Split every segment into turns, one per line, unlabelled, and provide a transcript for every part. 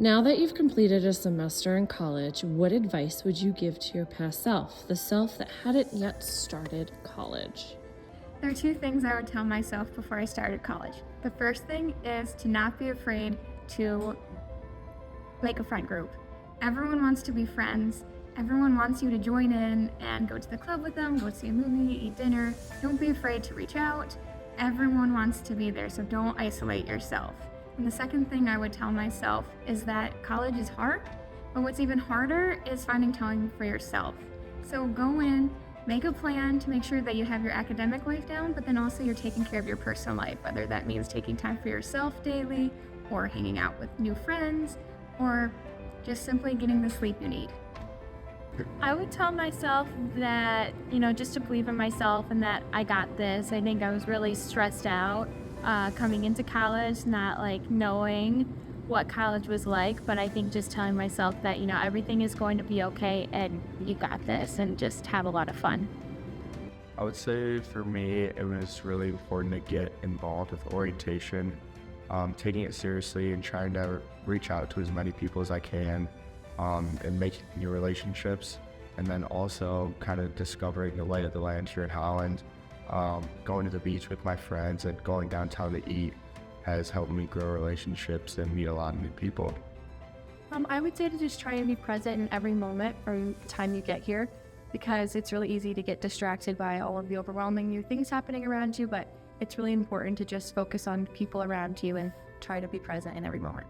Now that you've completed a semester in college, what advice would you give to your past self, the self that hadn't yet started college?
There are two things I would tell myself before I started college. The first thing is to not be afraid to make a friend group. Everyone wants to be friends. Everyone wants you to join in and go to the club with them, go see a movie, eat dinner. Don't be afraid to reach out. Everyone wants to be there, so don't isolate yourself. And the second thing I would tell myself is that college is hard, but what's even harder is finding time for yourself. So go in, make a plan to make sure that you have your academic life down, but then also you're taking care of your personal life, whether that means taking time for yourself daily, or hanging out with new friends, or just simply getting the sleep you need.
I would tell myself that, just to believe in myself and that I got this. I think I was really stressed out coming into college, not like knowing what college was like, but I think just telling myself that, everything is going to be okay and you got this, and just have a lot of fun.
I would say for me, it was really important to get involved with orientation, taking it seriously and trying to reach out to as many people as I can, and making new relationships. And then also kind of discovering the lay of the land here in Holland, going to the beach with my friends and going downtown to eat has helped me grow relationships and meet a lot of new people.
I would say to just try and be present in every moment from the time you get here, because it's really easy to get distracted by all of the overwhelming new things happening around you, but it's really important to just focus on people around you and try to be present in every moment.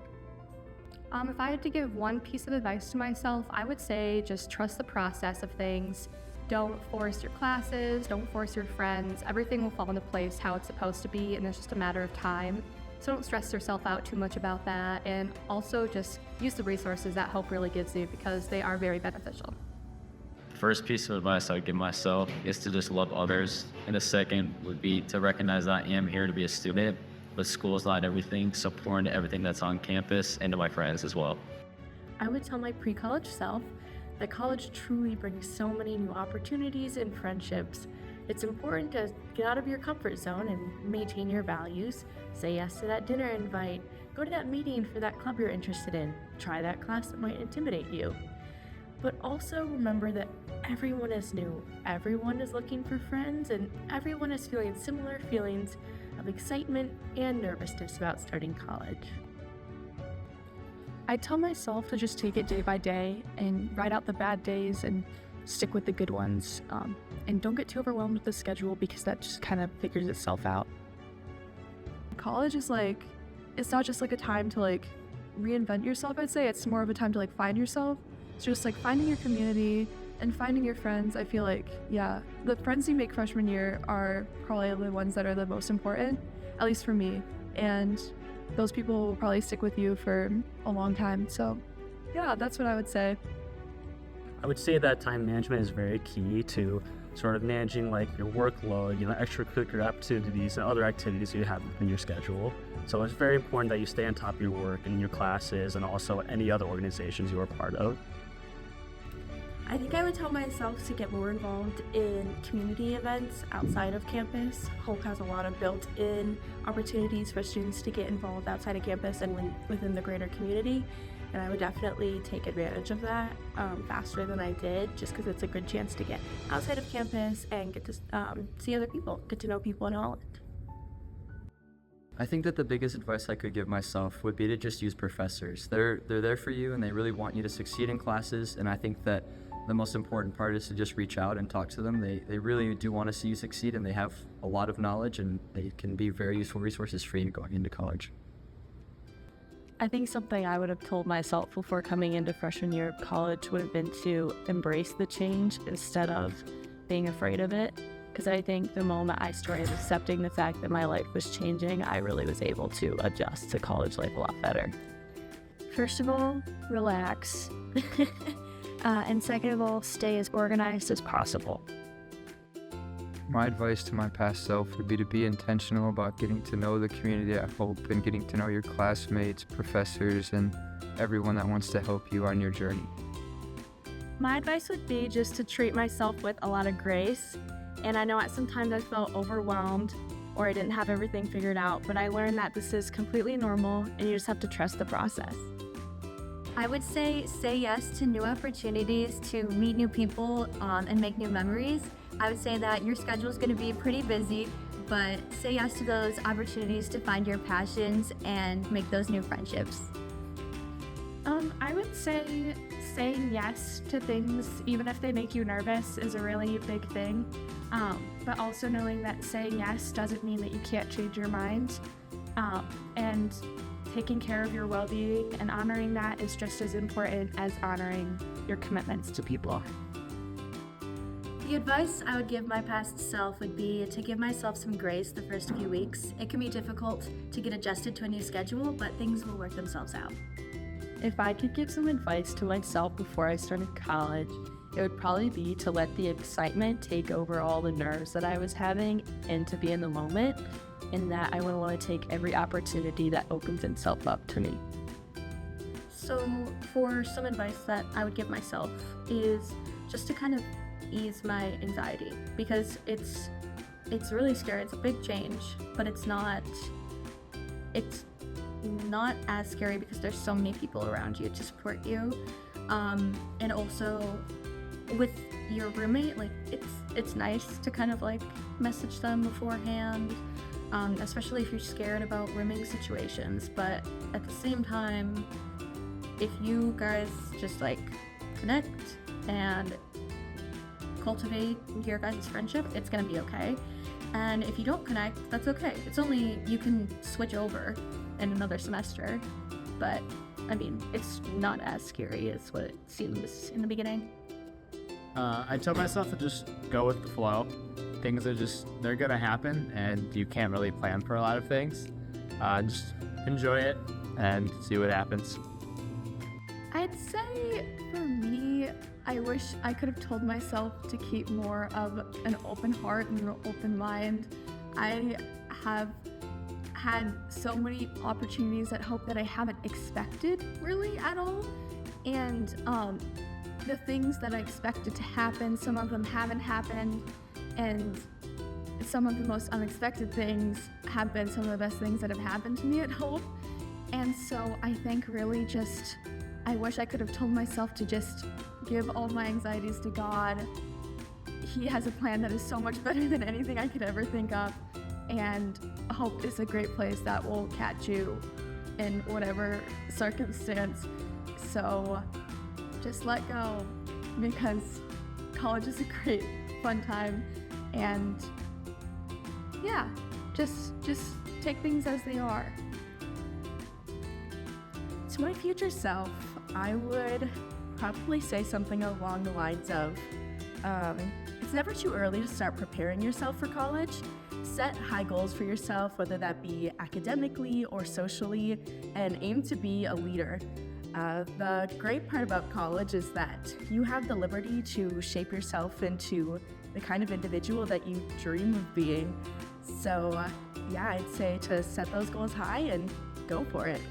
If I had to give one piece of advice to myself, I would say just trust the process of things. Don't force your classes, don't force your friends. Everything will fall into place how it's supposed to be, and it's just a matter of time. So don't stress yourself out too much about that, and also just use the resources that Hope really gives you, because they are very beneficial.
First piece of advice I would give myself is to just love others. And the second would be to recognize that I am here to be a student, but school is not everything, so pour into everything that's on campus and to my friends as well.
I would tell my pre-college self that college truly brings so many new opportunities and friendships. It's important to get out of your comfort zone and maintain your values. Say yes to that dinner invite, go to that meeting for that club you're interested in, try that class that might intimidate you. But also remember that everyone is new, everyone is looking for friends, and everyone is feeling similar feelings of excitement and nervousness about starting college.
I tell myself to just take it day by day and write out the bad days and stick with the good ones. And don't get too overwhelmed with the schedule, because that just kind of figures itself out.
College is it's not just like a time to reinvent yourself, I'd say. It's more of a time to find yourself. It's just finding your community and finding your friends. I feel the friends you make freshman year are probably the ones that are the most important, at least for me. And those people will probably stick with you for a long time. So yeah, that's what I would say.
I would say that time management is very key to sort of managing your workload, extracurricular opportunities and other activities you have in your schedule. So it's very important that you stay on top of your work and your classes and also any other organizations you are part of.
I think I would tell myself to get more involved in community events outside of campus. Hope has a lot of built-in opportunities for students to get involved outside of campus and within the greater community. And I would definitely take advantage of that faster than I did, just because it's a good chance to get outside of campus and get to see other people, get to know people in Holland.
I think that the biggest advice I could give myself would be to just use professors. They're there for you, and they really want you to succeed in classes, and I think that the most important part is to just reach out and talk to them. They really do want to see you succeed, and they have a lot of knowledge, and they can be very useful resources for you going into college.
I think something I would have told myself before coming into freshman year of college would have been to embrace the change instead of being afraid of it. Because I think the moment I started accepting the fact that my life was changing, I really was able to adjust to college life a lot better.
First of all, relax. And second of all, stay as organized as possible.
My advice to my past self would be to be intentional about getting to know the community at Hope and getting to know your classmates, professors, and everyone that wants to help you on your journey.
My advice would be just to treat myself with a lot of grace. And I know at some times I felt overwhelmed or I didn't have everything figured out, but I learned that this is completely normal and you just have to trust the process.
I would say yes to new opportunities, to meet new people, and make new memories. I would say that your schedule is going to be pretty busy, but say yes to those opportunities to find your passions and make those new friendships.
I would say saying yes to things, even if they make you nervous, is a really big thing. But also knowing that saying yes doesn't mean that you can't change your mind. And taking care of your well-being and honoring that is just as important as honoring your commitments to people.
The advice I would give my past self would be to give myself some grace the first few weeks. It can be difficult to get adjusted to a new schedule, but things will work themselves out.
If I could give some advice to myself before I started college, it would probably be to let the excitement take over all the nerves that I was having and to be in the moment, and that I would want to take every opportunity that opens itself up to me.
So for some advice that I would give myself is just to kind of ease my anxiety, because it's really scary. It's a big change, but it's not as scary because there's so many people around you to support you. And also with your roommate, like it's nice to kind of like message them beforehand, especially if you're scared about rooming situations. But at the same time, if you guys just like connect and cultivate your guys' friendship, it's gonna be okay. And if you don't connect, that's okay. It's only, you can switch over in another semester, but I mean, it's not as scary as what it seems in the beginning.
I tell myself to just go with the flow. Things are they're gonna happen, and you can't really plan for a lot of things. Just enjoy it and see what happens.
I'd say for me, I wish I could have told myself to keep more of an open heart and an open mind. I have had so many opportunities at Hope that I haven't expected really at all. And the things that I expected to happen, some of them haven't happened. And some of the most unexpected things have been some of the best things that have happened to me at Hope. And so I think really just, I wish I could have told myself to just give all my anxieties to God. He has a plan that is so much better than anything I could ever think of. And Hope is a great place that will catch you in whatever circumstance. So just let go, because college is a great, fun time. And yeah, just take things as they are.
To my future self, I would probably say something along the lines of, it's never too early to start preparing yourself for college. Set high goals for yourself, whether that be academically or socially, and aim to be a leader. The great part about college is that you have the liberty to shape yourself into the kind of individual that you dream of being. So yeah, I'd say to set those goals high and go for it.